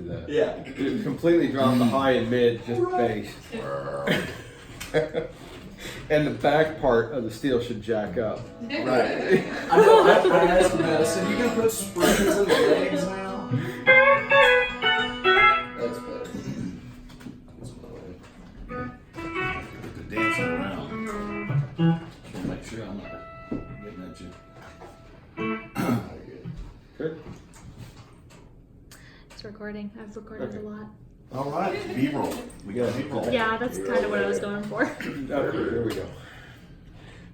that. Yeah. Just completely drop the high and mid, just bass. And the back part of the steel should jack up. Right. I know. I asked him that. I said, "You gonna put springs in the legs now?" That's better. That's better. The dancing around. Just want to make sure I'm not getting at you. Good. It's recording. I've recorded a lot. All right, B-roll. We got B-roll. Yeah, that's kind of what I was going for. Okay, there we go.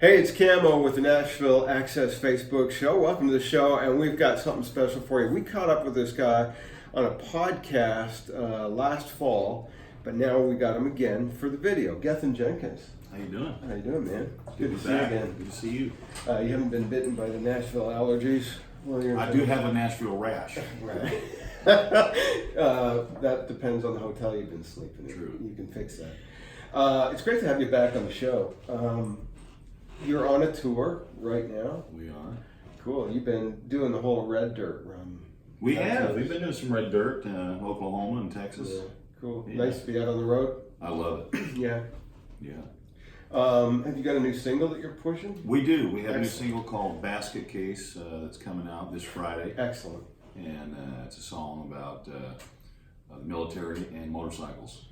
Hey, it's Camo with the Nashville Access Facebook show. Welcome to the show, and we've got something special for you. We caught up with this guy on a podcast last fall, but now we got him again for the video. Gethen Jenkins. How you doing? How you doing, man? Good to to see be you back. again. Good to see you. You haven't been bitten by the Nashville allergies? I do have a Nashville rash. Right. That depends on the hotel you've been sleeping in. True. You can fix that. It's great to have you back on the show. You're on a tour right now. We are. Cool. You've been doing the whole red dirt run. We have. We've been doing some red dirt in Oklahoma and Texas. Yeah. Cool. Yeah. Nice to be out on the road. I love it. Yeah. Yeah. Have you got a new single that you're pushing? We do. We have a new Excellent. single called Basket Case that's coming out this Friday. Excellent. And it's a song about the military and motorcycles.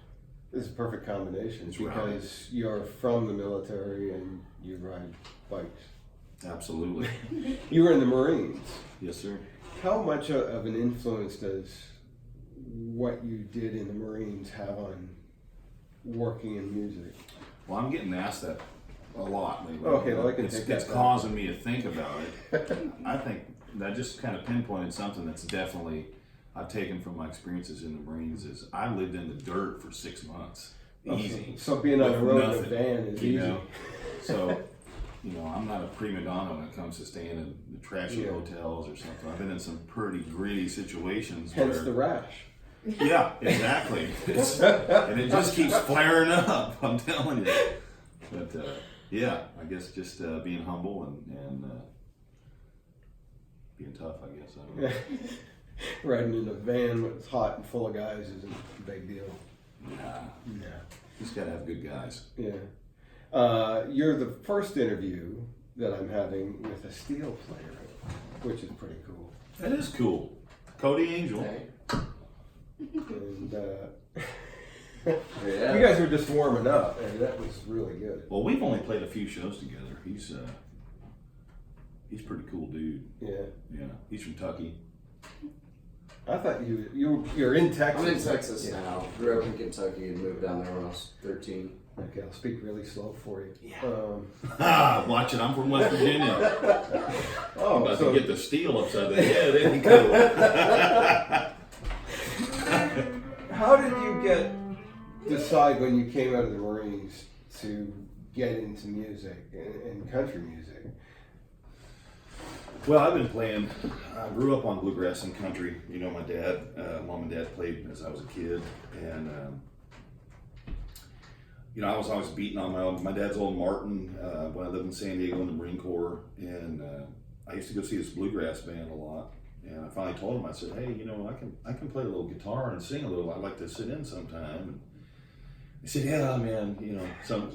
This is a perfect combination It's because you're from the military and you ride bikes. Absolutely. You were in the Marines. Yes, sir. How much of an influence does what you did in the Marines have on working in music? Well, I'm getting asked that a lot lately. Okay, well, I can it's take that it's back. causing me to think about it. I think that just kind of pinpointed something that's definitely I've taken from my experiences in the Marines is I lived in the dirt for 6 months. Easy. So being on the With road in a nothing, van is you easy. know? So, I'm not a prima donna when it comes to staying in the trashy Yeah. hotels or something. I've been in some pretty gritty situations. Hence where, the rash. Yeah, exactly. And it just keeps flaring up, I'm telling you. But yeah, I guess just being humble and being tough, I guess. I don't know. Riding in a van when it's hot and full of guys isn't a big deal. Nah, Yeah. just gotta have good guys. Yeah. You're the first interview that I'm having with a steel player, which is pretty cool. That is cool. Cody Angel. Okay. And Yeah. you guys were just warming up, and that was really good. Well, we've only played a few shows together. He's a pretty cool dude. Yeah. Yeah, he's from Tucky. I thought you're in Texas. I'm in Texas Yeah. now. Grew up in Kentucky and moved down there when I was 13. Okay, I'll speak really slow for you. Yeah. Watch it. I'm from West Virginia. I'm about so to get the steel upside the head. Isn't he cool? how did you decide when you came out of the Marines to get into music and country music? Well, I've been playing. I grew up on bluegrass and country. My dad, mom and dad played as I was a kid, and I was always beating on my dad's old Martin when I lived in San Diego in the Marine Corps, and I used to go see this bluegrass band a lot. And I finally told him, I said, "Hey, I can play a little guitar and sing a little. I'd like to sit in sometime." And he said, "Yeah, man, So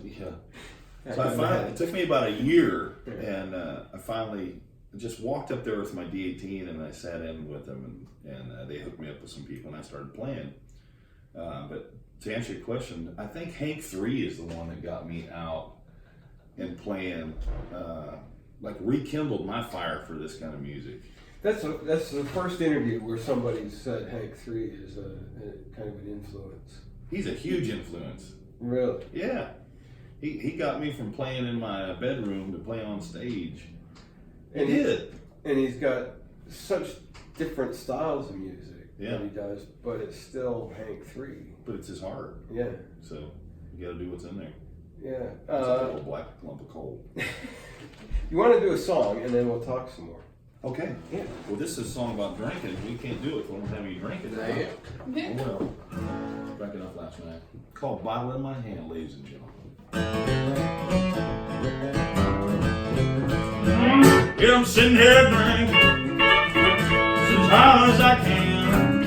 it took me about a year, and I finally just walked up there with my D18 and I sat in with them, and they hooked me up with some people and I started playing. But to answer your question, I think Hank 3 is the one that got me out and playing, rekindled my fire for this kind of music. That's the first interview where somebody said Hank 3 is a kind of an influence. He's a huge influence. Really? Yeah. He got me from playing in my bedroom to playing on stage. And He did. And he's got such different styles of music Yeah. that he does, but it's still Hank 3. But it's his heart. Yeah. So you got to do what's in there. Yeah. It's a little black lump of coal. You want to do a song and then we'll talk some more. Okay. Yeah. Well, this is a song about drinking. We can't do it if we don't have any drinking. Now, yeah. Oh, well. Drank enough last night. Called Bottle in My Hand, ladies and gentlemen. Yeah, I'm sitting here drinking as hard as I can.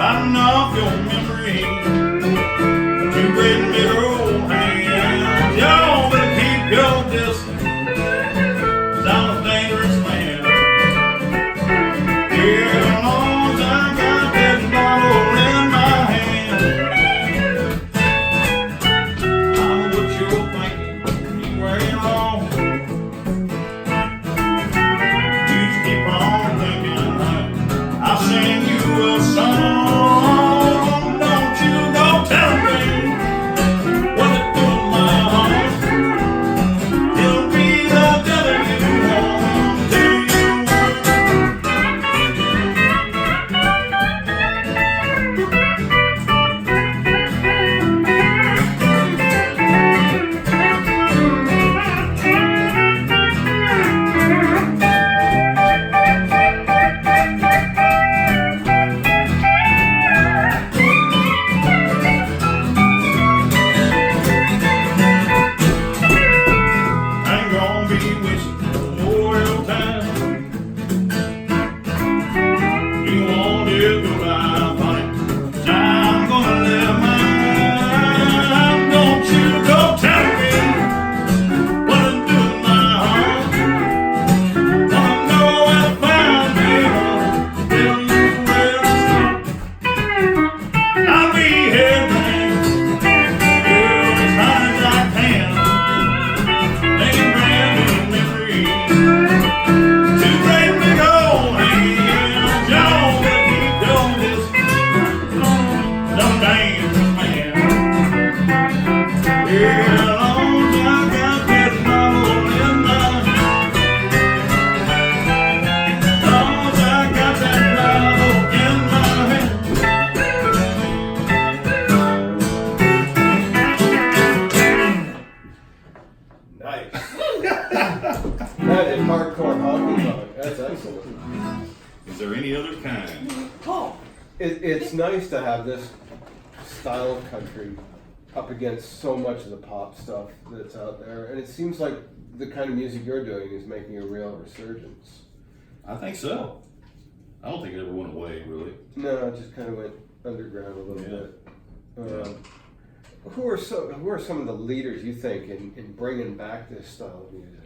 biting off your memory. You great big old hand, y'all better keep your distance, 'cause I'm a dangerous man. Yeah, as long as I got that bottle in my hand, I know what you're thinking, you ain't wrong. You just keep on thinking, I'll sing you a song. Don't you go tell me what it do to my heart. It'll be the devil you want to you. Ain't gonna be wishing no more your time. You won't do goodbye, honey. I'm gonna live mine. Don't you go tell me what it do to my heart. Wanna know where to find me, tell you where to start. I'll be here, man, girl, as high as I can. Making brand new memories. Two great big old hands, y'all better keep your distance. Some dangerous man. Yeah, as long as I got that bottle in my hand. As long as I got that bottle in my hand. Nice. That is hardcore honky tonk. That's excellent. Is there any other kind? It's nice to have this style of country up against so much of the pop stuff that's out there, and it seems like the kind of music you're doing is making a real resurgence. I think so. I don't think it ever went away, really. No, it just kind of went underground a little Yeah. bit. Who are some of the leaders you think in bringing back this style of music?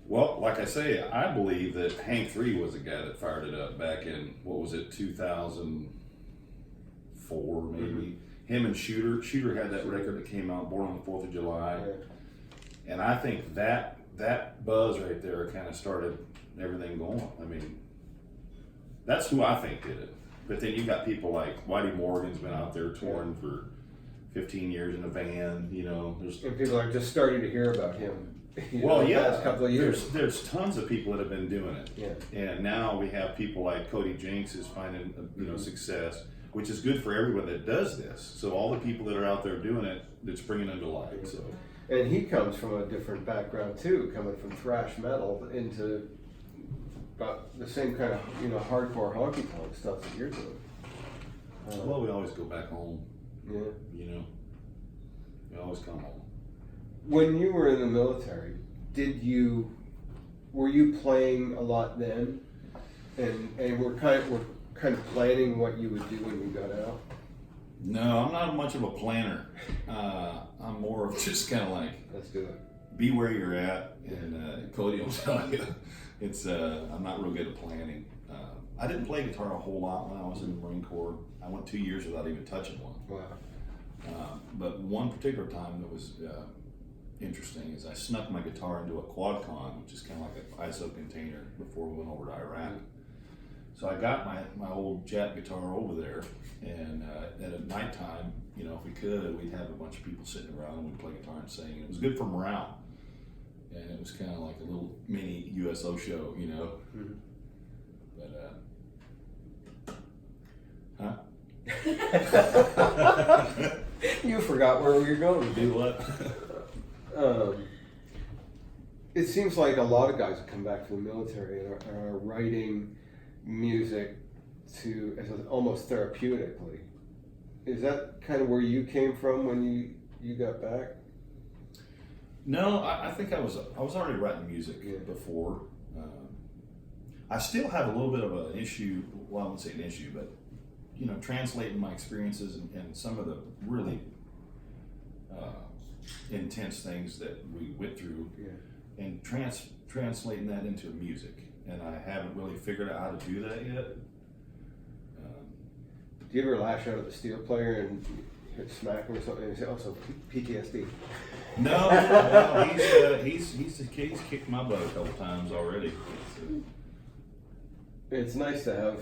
Well, like I say, I believe that Hank 3 was the guy that fired it up back in, 2004 maybe. Him and Shooter had that record that came out, Born on the 4th of July. Yeah. And I think that buzz right there kind of started everything going. I mean, that's who I think did it. But then you got people like Whitey Morgan's been out there touring for 15 years in a van, you know. And people are just starting to hear about him. Well, the yeah, past couple of years. there's tons of people that have been doing it. Yeah. And now we have people like Cody Jinks is finding success, which is good for everyone that does this. So all the people that are out there doing it, it's bringing them to light. So. And he comes from a different background too, coming from thrash metal into about the same kind of hardcore honky tonk stuff that you're doing. Well, we always go back home. Yeah. You know, we always come home. When you were in the military, were you playing a lot then, and were kind of planning what you would do when you got out? No, I'm not much of a planner. I'm more of just kind of like, Let's do it. be where you're at, and Cody will tell you. I'm not real good at planning. I didn't play guitar a whole lot when I was in the Marine Corps. I went 2 years without even touching one. Wow. But one particular time that was interesting is I snuck my guitar into a quad con, which is kind of like an ISO container before we went over to Iraq. So I got my old Jap guitar over there, and at nighttime, if we could, we'd have a bunch of people sitting around and we'd play guitar and sing. And it was good for morale, and it was kind of like a little mini USO show, Mm-hmm. But You forgot where we were going. do what? It seems like a lot of guys that come back from the military and are writing music almost therapeutically. Is that kind of where you came from when you got back? No, I think I was already writing music before. I still have a little bit of an issue. Well, I wouldn't say an issue, but translating my experiences and some of the really intense things that we went through, and translating that into music. And I haven't really figured out how to do that yet. Do you ever lash out at the steel player and hit smack him or something and say, also PTSD? No, he's kicked my butt a couple times already. So. It's nice to have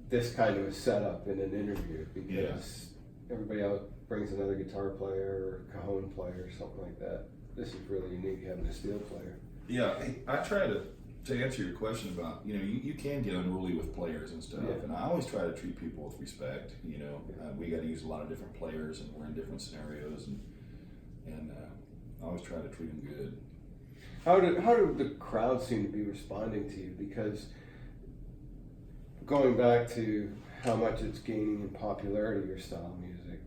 this kind of a setup in an interview because everybody else brings another guitar player or cajon player or something like that. This is really unique having a steel player. Yeah, I try to answer your question about, you can get unruly with players and stuff, and I always try to treat people with respect. We got to use a lot of different players, and we're in different scenarios, and I always try to treat them good. How do the crowd seem to be responding to you? Because going back to how much it's gaining in popularity, your style of music,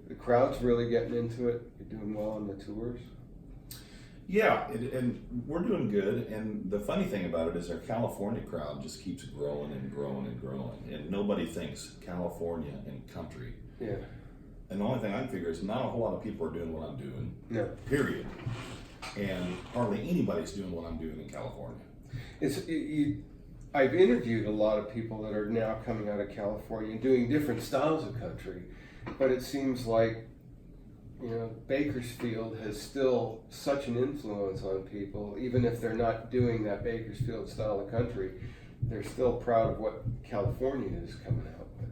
the crowd's really getting into it. You're doing well on the tours. Yeah, and we're doing good. And the funny thing about it is our California crowd just keeps growing and growing and growing. And nobody thinks California and country. Yeah. And the only thing I figure is not a whole lot of people are doing what I'm doing. No. Period. And hardly anybody's doing what I'm doing in California. I've interviewed a lot of people that are now coming out of California and doing different styles of country, but it seems like Bakersfield has still such an influence on people. Even if they're not doing that Bakersfield style of country, they're still proud of what California is coming out with.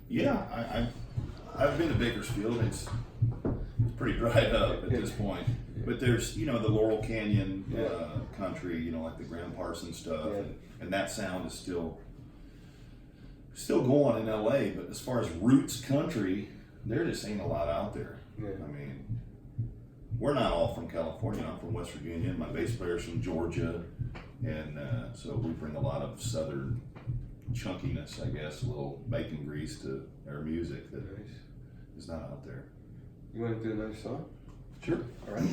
Yeah, I've been to Bakersfield. It's pretty dried up at this point. But there's, the Laurel Canyon country, like the Graham Parsons stuff, and that sound is still going in LA. But as far as roots country, there just ain't a lot out there. Yeah. I mean, we're not all from California. I'm from West Virginia. My bass player's from Georgia, and so we bring a lot of southern chunkiness, I guess, a little bacon grease to our music that is not out there. You want to do another song? Sure. All right.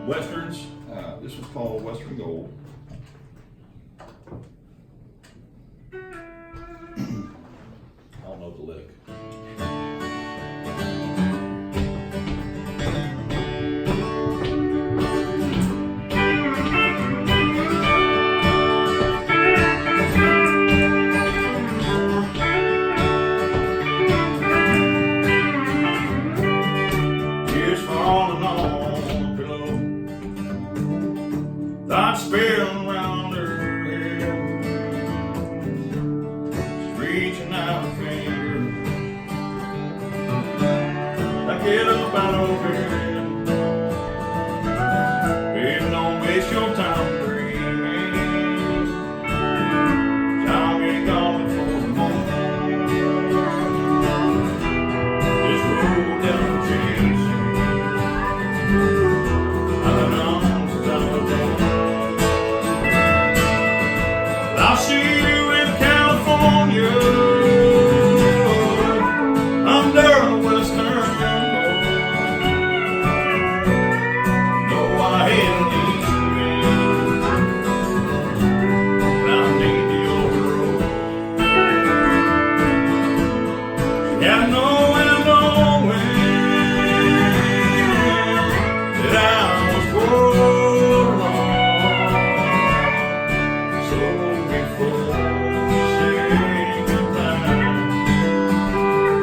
Westerns. This was called Western Gold. I don't know the lick. Tears falling on the pillow, thoughts spilling round her head. She's reaching out a finger. I get up out of bed. Baby, don't waste your time dreaming. Time ain't calling for the morning. This road down Tennessee, I've been on since I was born. I'll see you in California, under a western gold. No, I ain't leaving, but I need the overroad. Yeah, I know and knowing that I was born wrong. So before we say goodbye,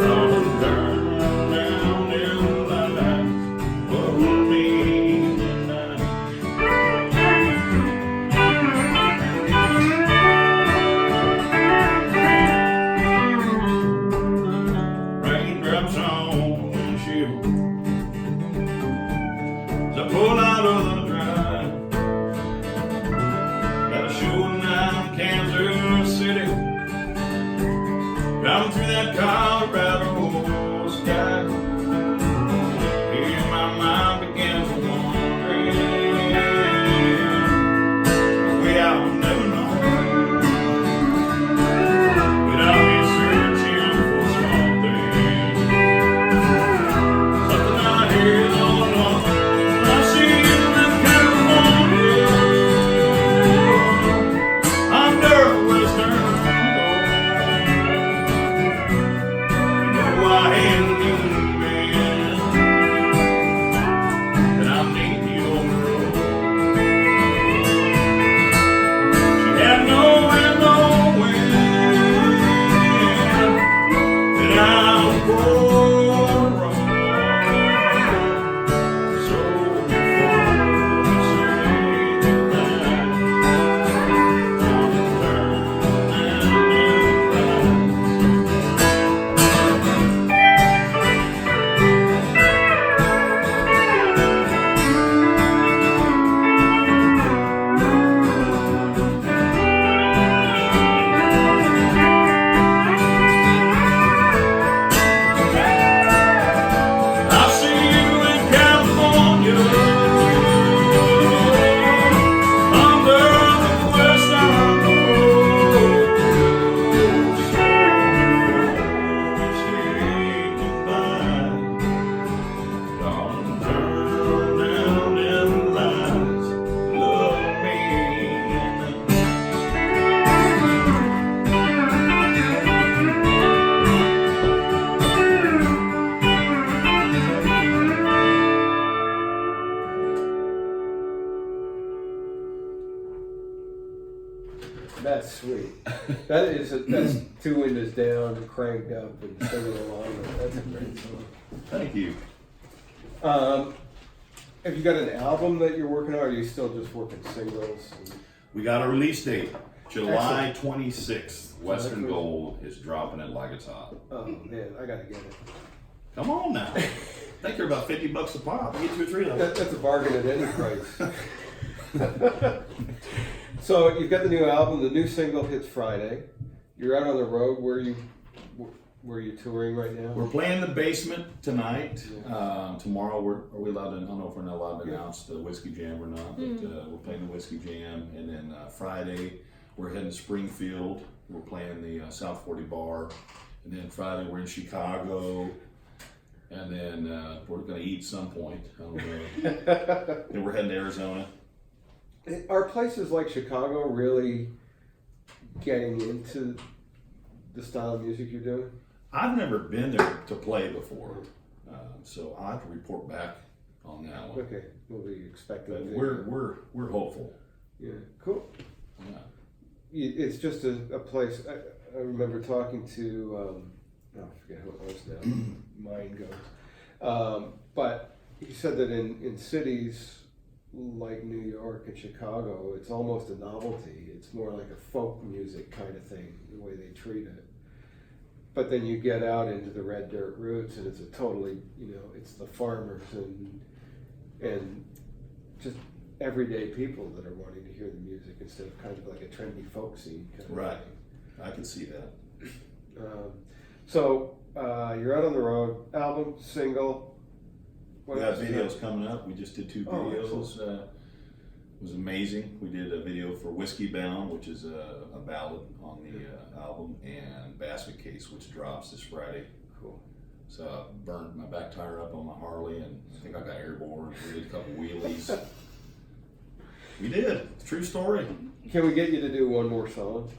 I'll burn down in lights what will mean tonight. Raindrops on the windshield as I pull out of the drive. Got a show tonight in Kansas City, driving through that Colorado sky. Here my mind begins to wander, a way I'll never know. But I'll be searching for something, something I hear all along. I see you in California, That's sweet. That's 2 windows down, cranked up, and singing along. That's a great song. Thank you. Have you got an album that you're working on, or are you still just working singles? We got a release date, July Excellent. 26th. Western That's cool. Gold is dropping it like it's hot. Oh man, I gotta get it. Come on now. I think they're about $50 a pop. I get 2 or 3 of them. That's a bargain at any price. So you've got the new album. The new single hits Friday. You're out on the road. Where are you touring right now? We're playing the Basement tonight. Tomorrow, are we allowed to? I don't know if we're not allowed to announce the Whiskey Jam or not, but we're playing the Whiskey Jam. And then Friday, we're heading to Springfield. We're playing the South 40 Bar. And then Friday, we're in Chicago. And then we're going to eat some point. I don't know. Then we're heading to Arizona. Are places like Chicago really getting into the style of music you're doing? I've never been there to play before, so I'll have to report back on that one. Okay, we'll be expecting. But to- we're hopeful. Yeah, cool. Yeah. It's just a place. I remember talking to, I forget who it was now, mind goes. But he said that in cities like New York and Chicago, it's almost a novelty. It's more like a folk music kind of thing, the way they treat it. But then you get out into the red dirt roots and it's a totally, it's the farmers and just everyday people that are wanting to hear the music instead of kind of like a trendy folk scene kind of Right. thing. I can see that. So you're out on the road, album, single. We What got else is videos there? coming up. We just did 2 Oh, videos. It was amazing. We did a video for Whiskey Bound, which is a ballad on the album, and Basket Case, which drops this Friday. Cool. So I burned my back tire up on my Harley, and I think I got airborne. We did a couple wheelies. We did. True story. Can we get you to do one more song?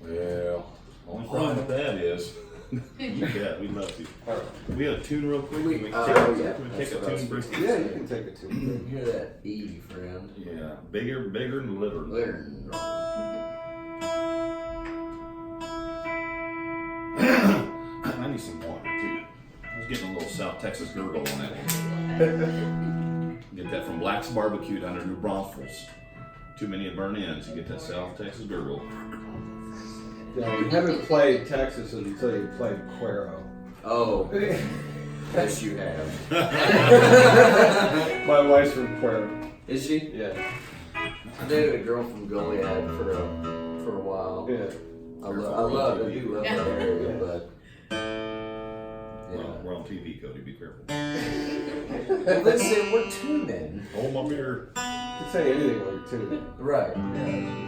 Well, only problem with that is, you bet, we'd love to. All right. We had a tune real quick. We- Can we oh, take, yeah, can we that's take a what I was tune break? Yeah, you can take it too. Hear that E, friend. Yeah, bigger and litter. Litter. I need some water too. I was getting a little South Texas gurgle on that one. Get that from Black's Barbecue down in New Braunfels. Too many burn ends. You get that South Texas gurgle. Yeah, you haven't played Texas until you played Cuero. Oh, yes you have. My wife's from Cuero. Is she? Yeah. I dated a girl from Goliad for a while. Yeah. I do love that area, but Well, we're on TV, Cody. Be careful. well, they say we're tuning. Hold my beer. You can say anything while you're tuning. Right.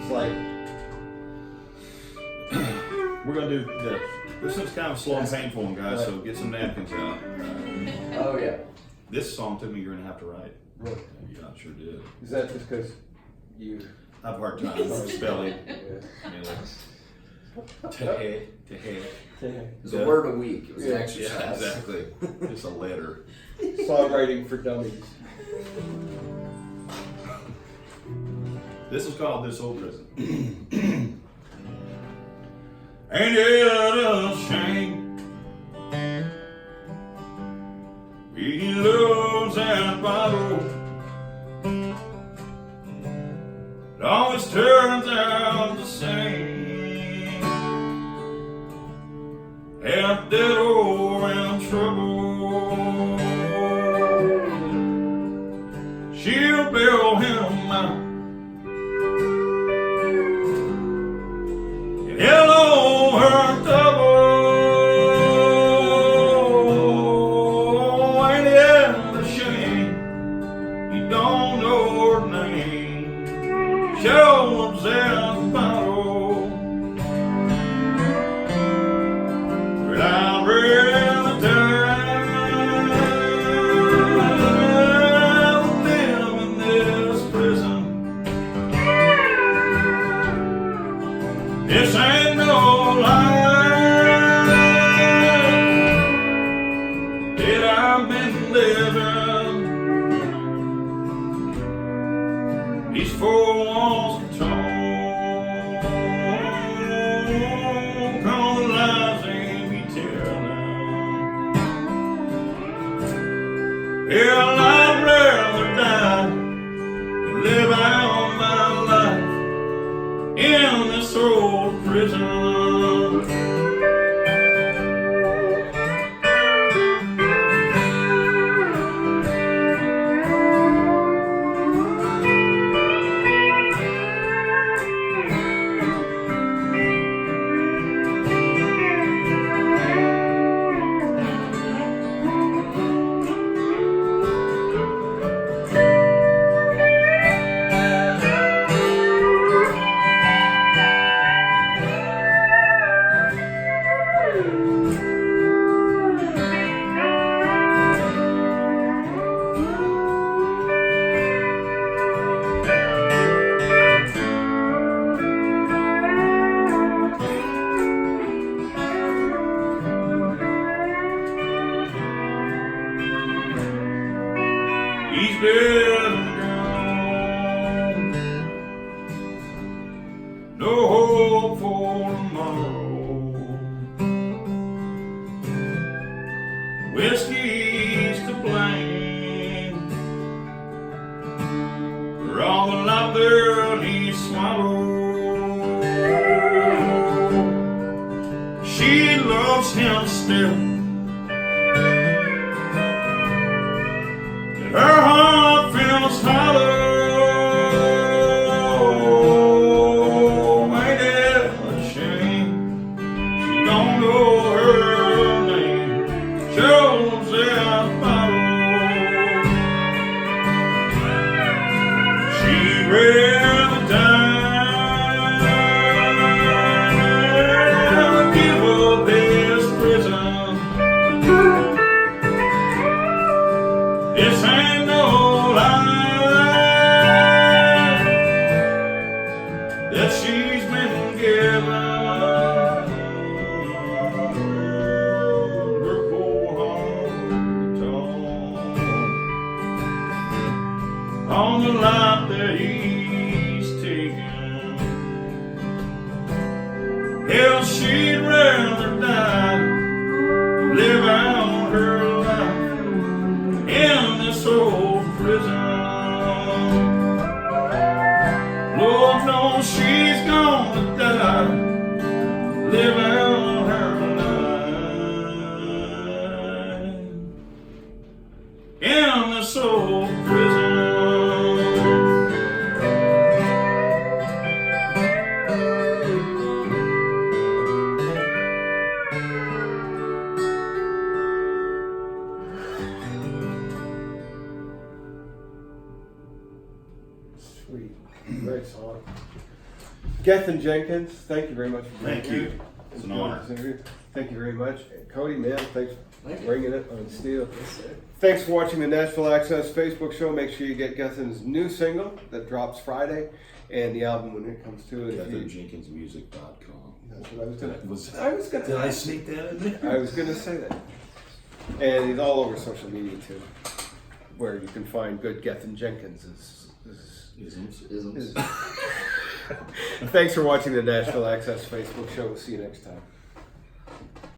It's like, We're gonna do this. This is kind of slow and painful one, guys. So get some napkins out. Oh yeah. This song took me a year and a half to write. really? Yeah, I sure did. Is that just because you? I have a hard time spelling. Yeah. Tehe. It was a word a week. It was an Yeah, exercise. exactly. Just a letter. Songwriting for dummies. This is called This Old Prison. Ain't it a shame? He loves that bottle. It always turns out the same. Half dead or in trouble. She'll bail him out. And he'll owe her double. Ain't it a shame he don't know her name? Shows that bottle. But I'd rather die than live in this prison. This ain't no lie that I've been living. These four walls are torn. old prison. He's dead and gone. No hope for tomorrow. Whiskey's to blame for all the life that he swallowed. She loves him still. Her heart feels hollow. Ain't it a shame she don't know her name? Joseph Bottle. She'd rather die, give up this prison. This ain't no lie that she's been given. Her poor heart torn on the life that he's taken. Hell, she'd rather die, live out her life in this old prison. Lord knows she's gonna die, live out her life in this old prison. Sweet. Great song. Gethen Jenkins, thank you very much for being Thank here. you. It's an honor. This interview. Thank you very much. And Cody, man, thanks Thank for you. bringing it on steel. Yes, sir. Thanks for watching the Nashville Access Facebook show. Make sure you get Gethen's new single that drops Friday and the album when it comes to it. If you- GethenJenkinsMusic.com. That's what I was gonna. Was- I was gonna. Did I sneak that in there? I was gonna say that. And he's all over social media too, where you can find good Gethen Jenkins. Isms. Thanks for watching the Nashville Access Facebook show. We'll see you next time.